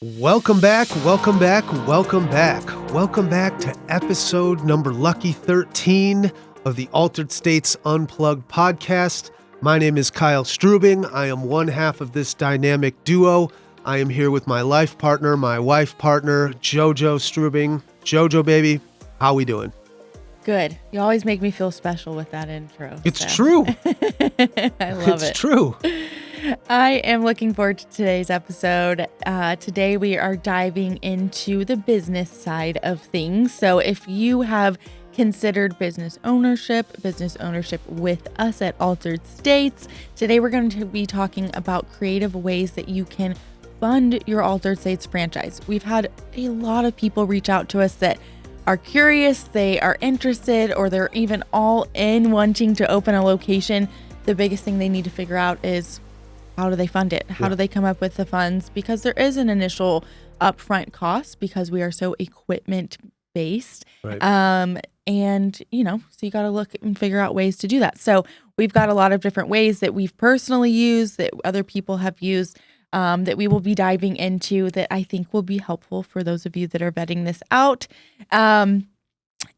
Welcome back, welcome back, welcome back. Welcome back to episode number lucky 13 of the Altered States Unplugged podcast. My name is Kyle Strubing. I am one half of this dynamic duo. I am here with my life partner, my wife partner, Jojo Strubing. Jojo, baby, how we doing? Good. You always make me feel special with that intro. It's true. I love it. It's true. I am looking forward to today's episode. Today we are diving into the business side of things. So if you have considered business ownership with us at Altered States, today we're going to be talking about creative ways that you can fund your Altered States franchise. We've had a lot of people reach out to us that are curious, they are interested, or they're even all in wanting to open a location. The biggest thing they need to figure out is, how do they fund it? How do they come up with the funds? Because there is an initial upfront cost because we are so equipment based. Right. And, so you got to look and figure out ways to do that. So we've got a lot of different ways that we've personally used, that other people have used, that we will be diving into, that I think will be helpful for those of you that are vetting this out.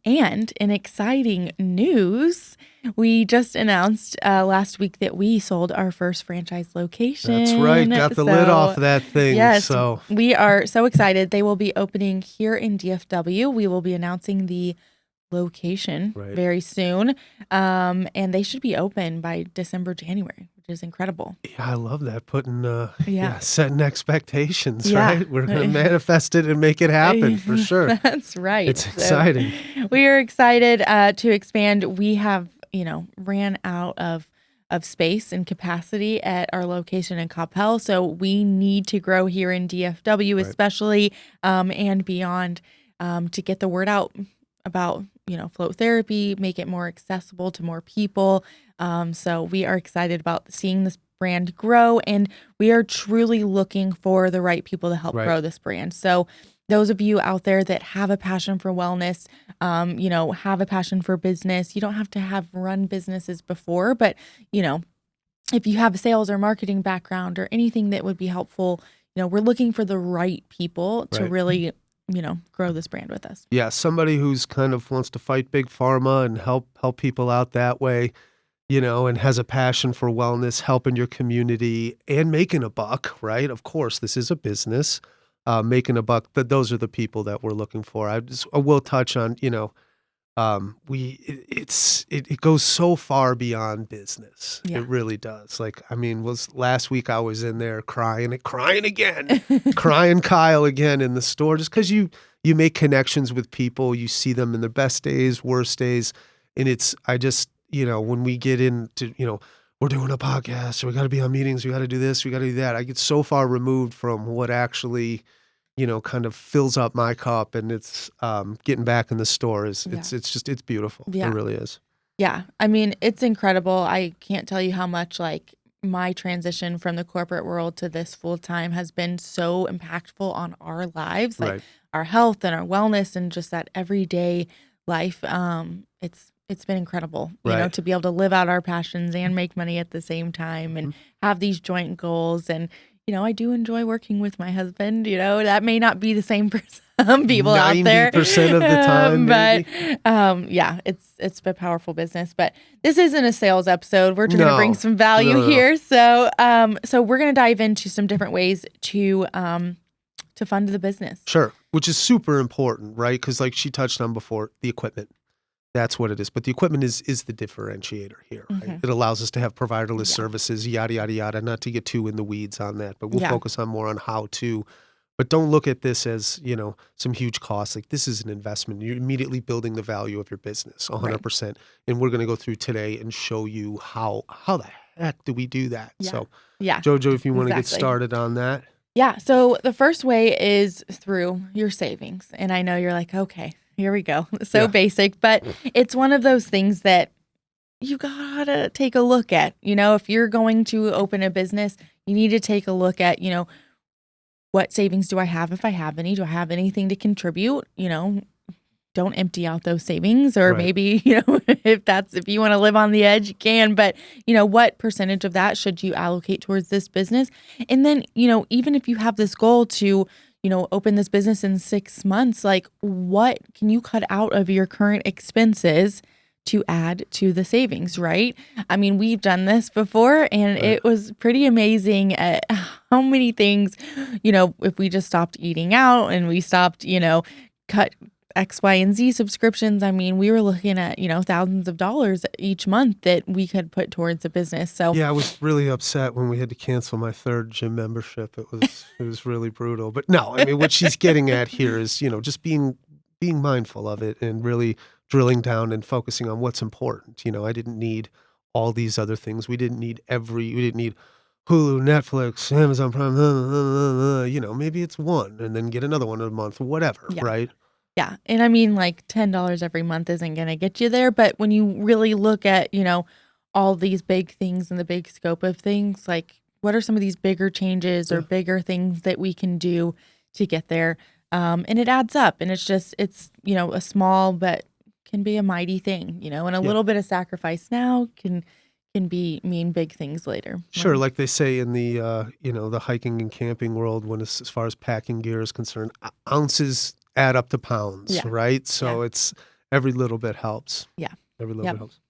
And in exciting news, we just announced last week that we sold our first franchise location. That's right. Got the lid off that thing. Yes, so we are so excited. They will be opening here in DFW. We will be announcing the location very soon. And they should be open by December, January, which is incredible. Yeah, I love that. Putting, setting expectations, right? We're going to manifest it and make it happen for sure. That's right. It's exciting. We are excited to expand. We have, ran out of space and capacity at our location in Coppell. So we need to grow here in DFW, especially, and beyond, to get the word out about, float therapy, make it more accessible to more people. So we are excited about seeing this brand grow, and we are truly looking for the right people to help grow this brand. So those of you out there that have a passion for wellness, have a passion for business, you don't have to have run businesses before, but, if you have a sales or marketing background or anything that would be helpful, we're looking for the right people to really grow this brand with us. Yeah, somebody who's kind of wants to fight big pharma and help people out that way, and has a passion for wellness, helping your community and making a buck, right? Of course, this is a business, making a buck, but those are the people that we're looking for. I will touch on, it goes so far beyond business. Yeah. It really does. Last week I was in there crying again, crying Kyle again in the store, just because you make connections with people, you see them in their best days, worst days. And when we get into, we're doing a podcast, or we got to be on meetings, we got to do this, we got to do that. I get so far removed from what actually, kind of fills up my cup, and it's getting back in the store it's beautiful. Yeah. It really is. Yeah. I mean, it's incredible. I can't tell you how much my transition from the corporate world to this full time has been so impactful on our lives, our health and our wellness and just that everyday life. It's been incredible, to be able to live out our passions and make money at the same time and have these joint goals. And, I do enjoy working with my husband. That may not be the same for some people out there. 90% of the time, but it's a powerful business. But this isn't a sales episode. We're going to bring some value here. So we're going to dive into some different ways to fund the business. Sure, which is super important, right? Because like she touched on before, the equipment. That's what it is. But the equipment is the differentiator here, right? Mm-hmm. It allows us to have providerless services, yada, yada, yada, not to get too in the weeds on that, but we'll focus on more on how to. But don't look at this as, some huge costs. Like, this is an investment. You're immediately building the value of your business, 100%. Right. And we're going to go through today and show you how the heck do we do that? Yeah. So, Jojo, if you want to get started on that. Yeah. So the first way is through your savings. And I know you're like, okay, here we go. So basic, but it's one of those things that you gotta take a look at. If you're going to open a business, you need to take a look at, what savings do I have? If I have any, do I have anything to contribute? Don't empty out those savings, or maybe, if you want to live on the edge, you can, but what percentage of that should you allocate towards this business? And then, even if you have this goal to open this business in 6 months, like what can you cut out of your current expenses to add to the savings, right? I mean, we've done this before and it was pretty amazing at how many things, if we just stopped eating out and we stopped, cut X, Y, and Z subscriptions. I mean, we were looking at, thousands of dollars each month that we could put towards a business. So yeah, I was really upset when we had to cancel my 3rd gym membership. It was really brutal. But no, I mean, what she's getting at here is, just being mindful of it and really drilling down and focusing on what's important. I didn't need all these other things. We didn't need Hulu, Netflix, Amazon Prime, maybe it's one and then get another one a month or whatever, right? Yeah. And I mean, like $10 every month isn't going to get you there. But when you really look at, all these big things and the big scope of things, like what are some of these bigger changes or bigger things that we can do to get there? And it adds up. And it's a small but can be a mighty thing, and a little bit of sacrifice now can mean big things later. Sure, like they say in the the hiking and camping world, when as far as packing gear is concerned, ounces add up to pounds, right? So it's every little bit helps. Yeah, every little bit helps.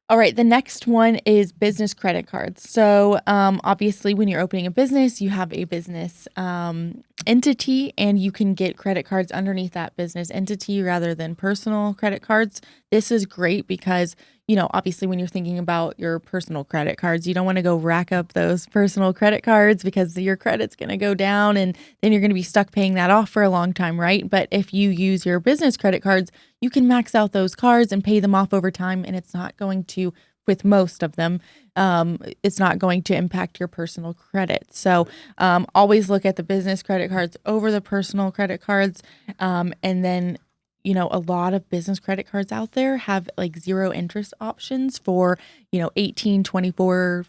All right, the next one is business credit cards. So obviously, when you're opening a business, you have a business entity, and you can get credit cards underneath that business entity rather than personal credit cards. This is great because, obviously, when you're thinking about your personal credit cards, you don't want to go rack up those personal credit cards because your credit's going to go down and then you're going to be stuck paying that off for a long time, right? But if you use your business credit cards, you can max out those cards and pay them off over time, and it's not going to, with most of them, it's not going to impact your personal credit. So always look at the business credit cards over the personal credit cards. And then, a lot of business credit cards out there have like 0 interest options for, 18, 24,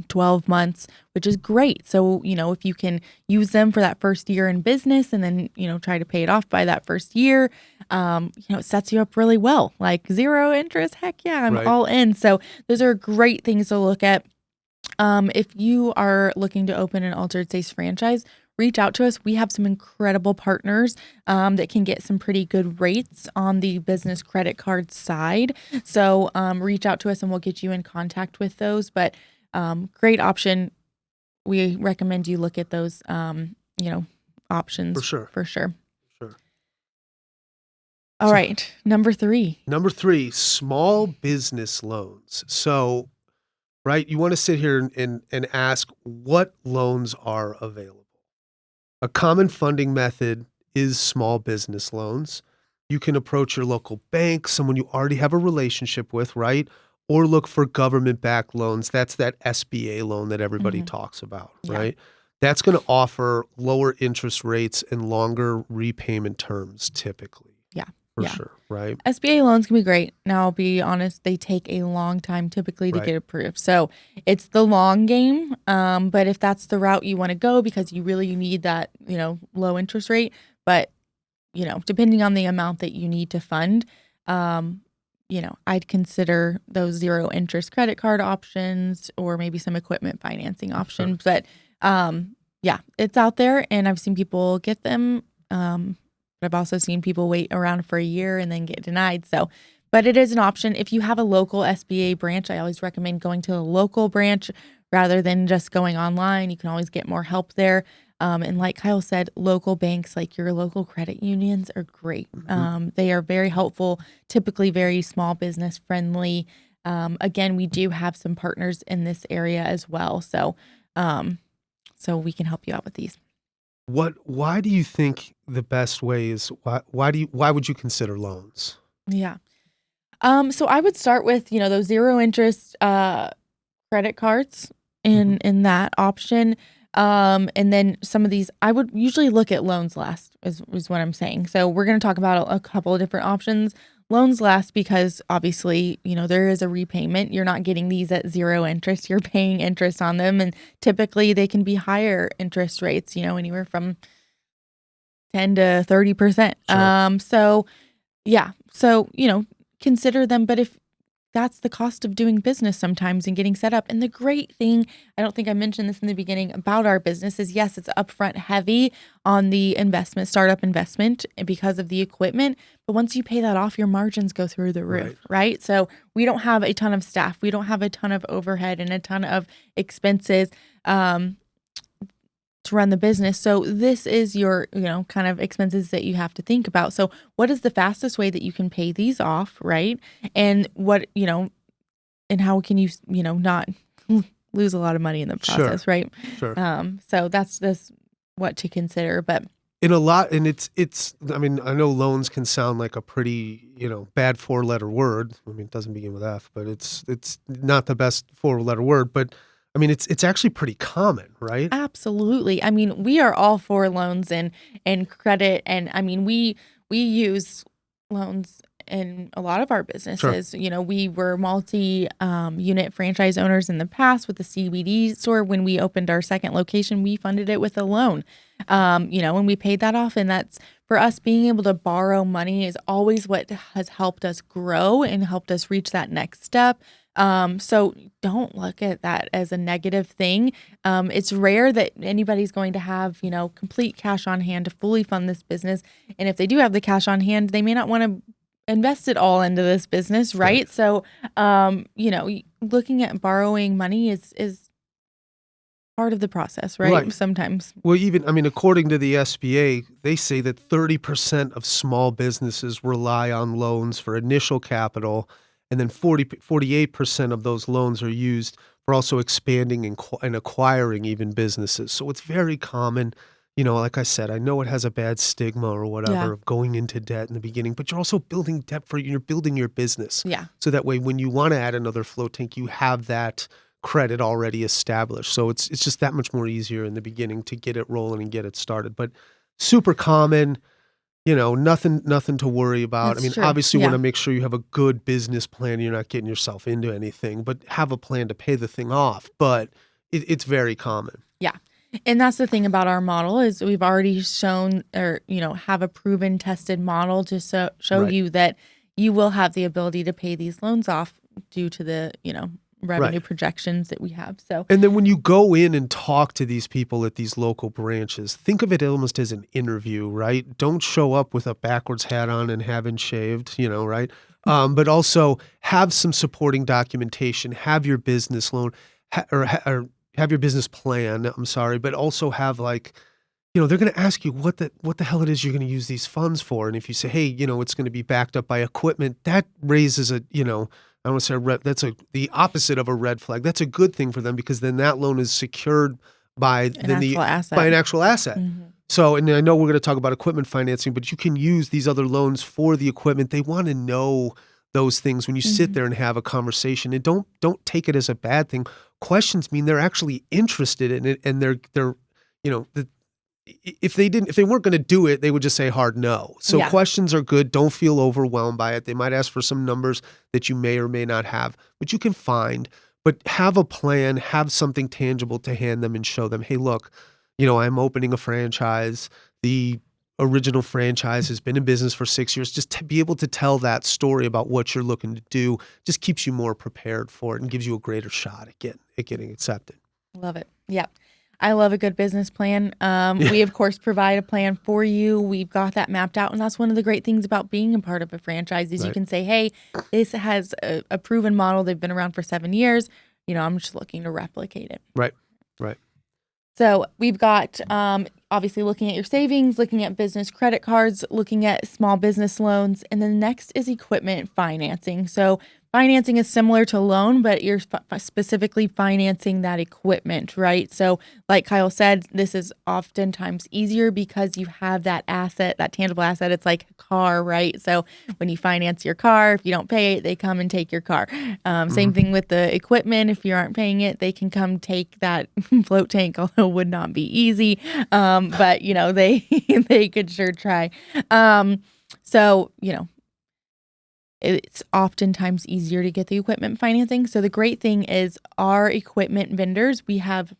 12 months, which is great. So, if you can use them for that first year in business and then, try to pay it off by that first year, it sets you up really well. Like 0 interest, heck yeah, I'm all in. So those are great things to look at. If you are looking to open an Altered States franchise, reach out to us. We have some incredible partners that can get some pretty good rates on the business credit card side. So reach out to us and we'll get you in contact with those. But great option. We recommend you look at those, options for sure. All right. Number 3, small business loans. So, right, you want to sit here and ask what loans are available. A common funding method is small business loans. You can approach your local bank, someone you already have a relationship with, right? Or look for government-backed loans. That's that SBA loan that everybody talks about, right? That's going to offer lower interest rates and longer repayment terms typically. For sure, right? SBA loans can be great. Now, I'll be honest, they take a long time typically to get approved. So it's the long game. But if that's the route you want to go because you really need that, low interest rate, but, depending on the amount that you need to fund, I'd consider those 0 interest credit card options or maybe some equipment financing options. But it's out there and I've seen people get them. But I've also seen people wait around for a year and then get denied. So, but it is an option. If you have a local SBA branch, I always recommend going to a local branch rather than just going online. You can always get more help there. And like Kyle said, local banks like your local credit unions are great. They are very helpful, typically very small business friendly. Again, we do have some partners in this area as well. So we can help you out with these. Why do you think the best way is, why would you consider loans? Yeah. So I would start with, those 0 interest credit cards in that option. And then some of these, I would usually look at loans last is what I'm saying. So we're going to talk about a couple of different options. Loans last because obviously, there is a repayment. You're not getting these at 0 interest. You're paying interest on them. And typically they can be higher interest rates, anywhere from 10 to 30%. Sure. So consider them. But if that's the cost of doing business sometimes and getting set up. And the great thing, I don't think I mentioned this in the beginning about our business, is yes, it's upfront heavy on the startup investment because of the equipment. But once you pay that off, your margins go through the roof, right? So we don't have a ton of staff. We don't have a ton of overhead and a ton of expenses to run the business. So this is your, kind of expenses that you have to think about. So what is the fastest way that you can pay these off, right? And what, and how can you, not lose a lot of money in the process, right? Sure. So that's what to consider. But in a lot, and it's, I mean, I know loans can sound like a pretty, bad 4-letter word. I mean, it doesn't begin with F, but it's not the best 4-letter word, but I mean, it's actually pretty common, right? Absolutely. I mean, we are all for loans and credit. And I mean, we use loans in a lot of our businesses. Sure. We were multi-unit franchise owners in the past with the CBD store. When we opened our second location, we funded it with a loan, and we paid that off. And that's, for us, being able to borrow money is always what has helped us grow and helped us reach that next step. So don't look at that as a negative thing. It's rare that anybody's going to have, complete cash on hand to fully fund this business. And if they do have the cash on hand, they may not want to invest it all into this business, right? So, looking at borrowing money is part of the process, right? Sometimes. Well, even, I mean, according to the SBA, they say that 30% of small businesses rely on loans for initial capital, and then 48% of those loans are used for also expanding and acquiring even businesses. So it's very common. Like I said, I know it has a bad stigma or whatever of going into debt in the beginning, but you're also building debt you're building your business. Yeah. So that way, when you want to add another float tank, you have that credit already established. So it's just that much more easier in the beginning to get it rolling and get it started. But super common. Nothing to worry about. That's I mean, true. obviously, you want to make sure you have a good business plan. You're not getting yourself into anything, but have a plan to pay the thing off. But it's very common. Yeah. And that's the thing about our model is we've already shown or, have a proven tested model to show you that you will have the ability to pay these loans off due to the, revenue projections that we have. So, and then when you go in and talk to these people at these local branches, think of it almost as an interview, right? Don't show up with a backwards hat on and haven't shaved, right? But also have some supporting documentation, have your business loan or have your business plan. I'm sorry, but also have they're going to ask you what the hell it is you're going to use these funds for. And if you say, hey, it's going to be backed up by equipment, that raises I don't want to say the opposite of a red flag. That's a good thing for them because then that loan is secured by an actual asset. Mm-hmm. So, and I know we're going to talk about equipment financing, but you can use these other loans for the equipment. They want to know those things when you sit there and have a conversation. And don't take it as a bad thing. Questions mean they're actually interested in it, and they're if they weren't going to do it, they would just say hard no. So questions are good. Don't feel overwhelmed by it. They might ask for some numbers that you may or may not have, but you can find. But have a plan, have something tangible to hand them and show them, hey, look, I'm opening a franchise. The original franchise has been in business for 6 years. Just to be able to tell that story about what you're looking to do just keeps you more prepared for it and gives you a greater shot at getting accepted. Love it. Yeah. I love a good business plan. We, of course, provide a plan for you. We've got that mapped out. And that's one of the great things about being a part of a franchise is you can say, hey, this has a proven model. They've been around for 7 years. I'm just looking to replicate it. Right. So we've got, obviously, looking at your savings, looking at business credit cards, looking at small business loans. And then next is equipment financing. So financing is similar to loan, but you're specifically financing that equipment, right? So like Kyle said, this is oftentimes easier because you have that asset, that tangible asset. It's like a car, right? So when you finance your car, if you don't pay it, they come and take your car. Same thing with the equipment. If you aren't paying it, they can come take that float tank, although it would not be easy. But, they could sure try. So, it's oftentimes easier to get the equipment financing. So the great thing is our equipment vendors, we have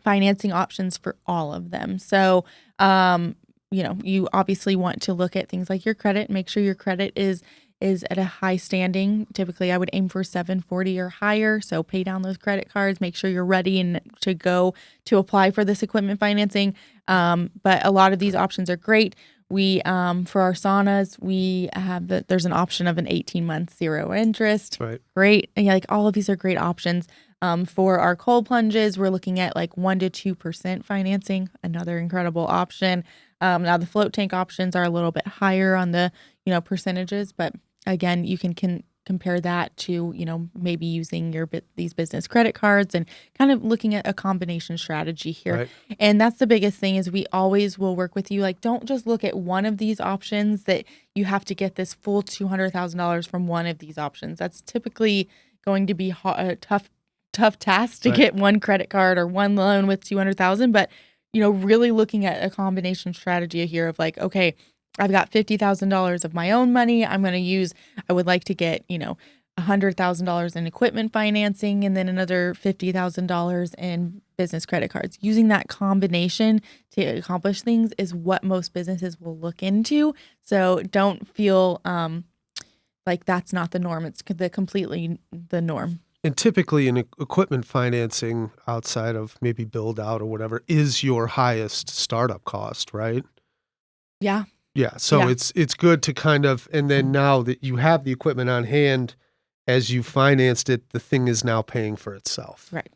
financing options for all of them. So, you obviously want to look at things like your credit, make sure your credit is is at a high standing. Typically, I would aim for 740 or higher. So pay down those credit cards, make sure you're ready and to go to apply for this equipment financing. But a lot of these options are great. We, for our saunas, there's an option of an 18-month zero interest. Right. Great. And like all of these are great options. For our cold plunges, we're looking at like 1 to 2% financing, another incredible option. Now the float tank options are a little bit higher on the, percentages, but again, you can compare that to, maybe using these business credit cards and kind of looking at a combination strategy here. Right. And that's the biggest thing is we always will work with you. Like, don't just look at one of these options that you have to get this full $200,000 from one of these options. That's typically going to be a tough task to get one credit card or one loan with 200,000, but really looking at a combination strategy here of like, okay, I've got $50,000 of my own money. I would like to get, $100,000 in equipment financing and then another $50,000 in business credit cards. Using that combination to accomplish things is what most businesses will look into. So don't feel like that's not the norm. It's completely the norm. And typically in equipment financing outside of maybe build out or whatever is your highest startup cost, right? Yeah. Yeah. So it's good to kind of, and then now that you have the equipment on hand, as you financed it, the thing is now paying for itself. Right.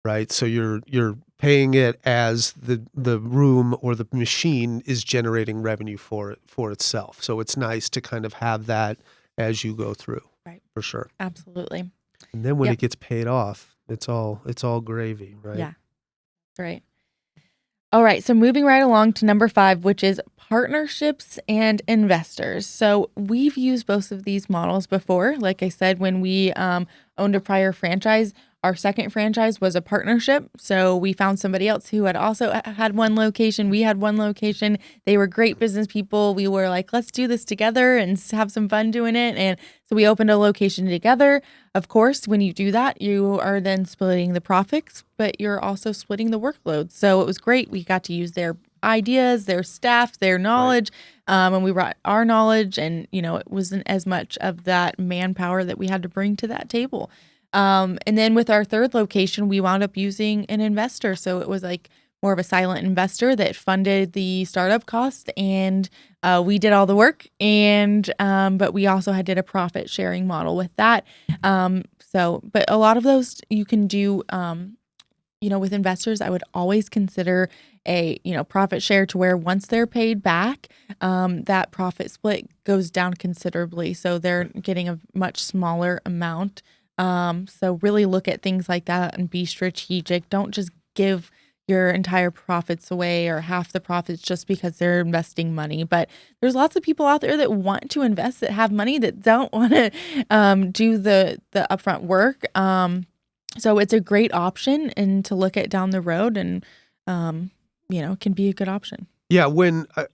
Right. So you're paying it as the room or the machine is generating revenue for itself. So it's nice to kind of have that as you go through. Right. For sure. Absolutely. And then when it gets paid off, it's all gravy, right? Yeah. Right. All right. So moving right along to number 5, which is partnerships and investors. So we've used both of these models before. Like I said, when we owned a prior franchise, our second franchise was a partnership. So we found somebody else who had also had one location. We had one location. They were great business people. We were like, let's do this together and have some fun doing it. And so we opened a location together. Of course, when you do that, you are then splitting the profits, but you're also splitting the workload. So it was great. We got to use their ideas, their staff, their knowledge, and we brought our knowledge, and it wasn't as much of that manpower that we had to bring to that table. And then with our third location, we wound up using an investor. So it was like more of a silent investor that funded the startup cost, and we did all the work. And but we also did a profit sharing model with that. But a lot of those you can do. With investors, I would always consider a profit share to where once they're paid back, that profit split goes down considerably. So they're getting a much smaller amount. So really look at things like that and be strategic. Don't just give your entire profits away or half the profits just because they're investing money. But there's lots of people out there that want to invest, that have money, that don't want to do the upfront work. So it's a great option and to look at down the road, and can be a good option. Yeah, when a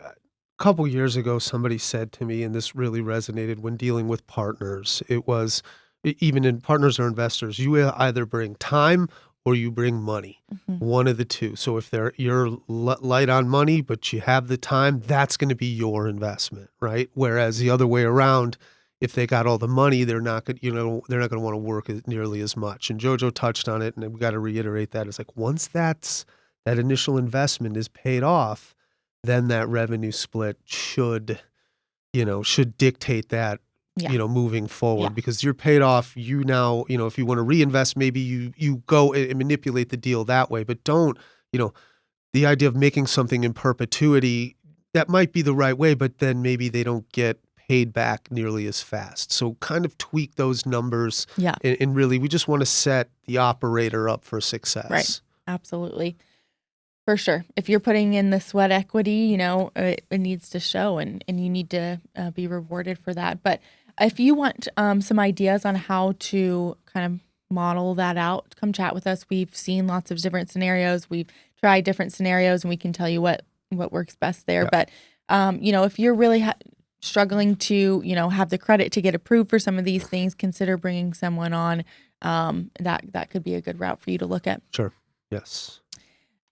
couple years ago somebody said to me, and this really resonated when dealing with partners, it was even in partners or investors, you either bring time or you bring money, one of the two. So if you're light on money, but you have the time, that's going to be your investment, right? Whereas the other way around, if they got all the money, they're not going to want to work nearly as much. And JoJo touched on it, and we got to reiterate that. It's like once that initial investment is paid off, then that revenue split should dictate that, moving forward, because you're paid off. You now, if you want to reinvest, maybe you go and manipulate the deal that way, but don't, the idea of making something in perpetuity, that might be the right way, but then maybe they don't get paid back nearly as fast. So kind of tweak those numbers. Yeah. And really, we just want to set the operator up for success. Right. Absolutely. For sure. If you're putting in the sweat equity, it needs to show, and you need to be rewarded for that. But if you want some ideas on how to kind of model that out, come chat with us. We've seen lots of different scenarios. We've tried different scenarios, and we can tell you what works best there. Yeah. But, if you're really struggling to, have the credit to get approved for some of these things, consider bringing someone on. That could be a good route for you to look at. Sure. Yes.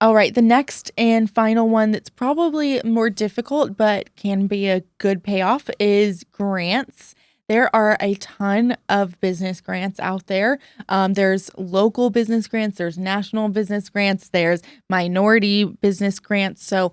All right. The next and final one that's probably more difficult but can be a good payoff is grants. There are a ton of business grants out there. There's local business grants, there's national business grants, there's minority business grants. So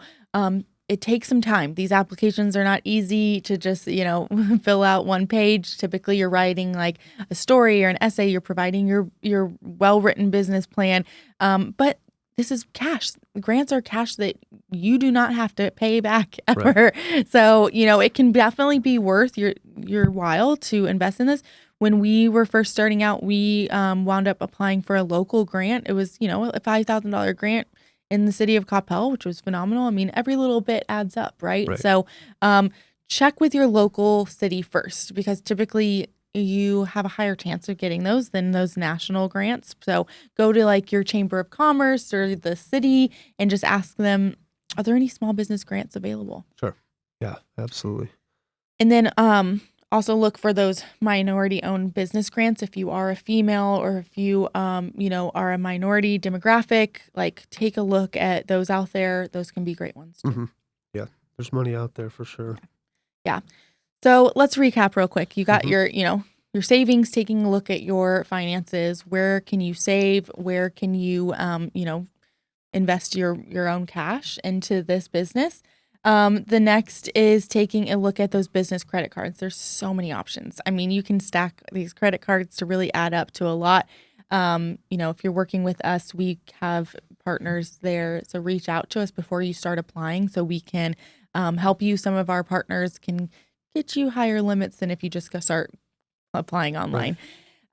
it takes some time. These applications are not easy to just, fill out one page. Typically, you're writing like a story or an essay. You're providing your well-written business plan. But this is cash. Grants are cash that you do not have to pay back ever. Right. So, it can definitely be worth your while to invest in this. When we were first starting out, we wound up applying for a local grant. It was, a $5,000 grant in the city of Coppell, which was phenomenal. I mean, every little bit adds up, right? So check with your local city first, because typically you have a higher chance of getting those than those national grants. So go to like your chamber of commerce or the city and just ask them, are there any small business grants available? Sure. Yeah, absolutely. And then also look for those minority owned business grants. If you are a female or if you, are a minority demographic, like take a look at those out there. Those can be great ones too. Mm-hmm. Yeah, there's money out there for sure. Yeah. So let's recap real quick. You got your savings, taking a look at your finances. Where can you save? Where can you, invest your own cash into this business? The next is taking a look at those business credit cards. There's so many options. I mean, you can stack these credit cards to really add up to a lot. If you're working with us, we have partners there. So reach out to us before you start applying so we can help you. Some of our partners can get you higher limits than if you just go start applying online.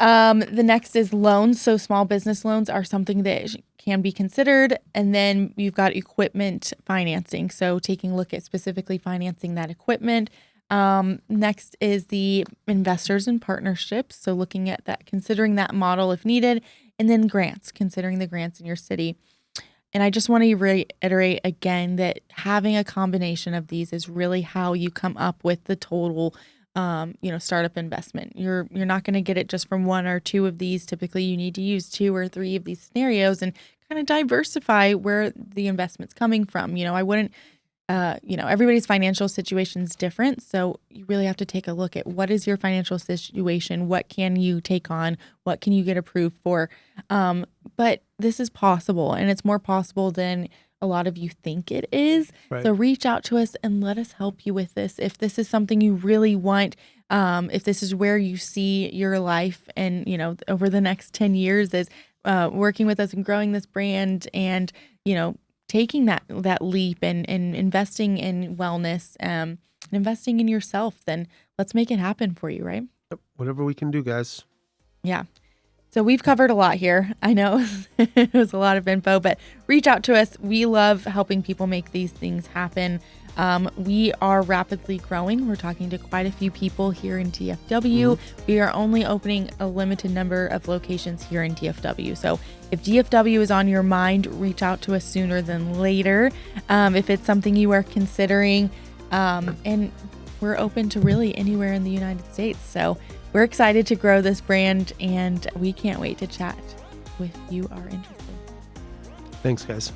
Right. The next is loans. So small business loans are something that can be considered. And then you've got equipment financing. So taking a look at specifically financing that equipment. Next is the investors and partnerships. So looking at that, considering that model if needed. And then grants, considering the grants in your city. And I just want to reiterate again that having a combination of these is really how you come up with the total, startup investment. You're not going to get it just from one or two of these. Typically, you need to use 2 or 3 of these scenarios and kind of diversify where the investment's coming from. I wouldn't, everybody's financial situation is different. So you really have to take a look at what is your financial situation? What can you take on? What can you get approved for? But this is possible, and it's more possible than a lot of you think it is. Right. So reach out to us and let us help you with this. If this is something you really want, if this is where you see your life and, over the next 10 years is working with us and growing this brand and, taking that leap and investing in wellness, and investing in yourself, then let's make it happen for you, right? Whatever we can do, guys. Yeah. So we've covered a lot here. I know it was a lot of info, but reach out to us. We love helping people make these things happen. We are rapidly growing. We're talking to quite a few people here in DFW. We are only opening a limited number of locations here in DFW. So if DFW is on your mind, reach out to us sooner than later. If it's something you are considering, and we're open to really anywhere in the United States. So we're excited to grow this brand, and we can't wait to chat if you are interested. Thanks, guys.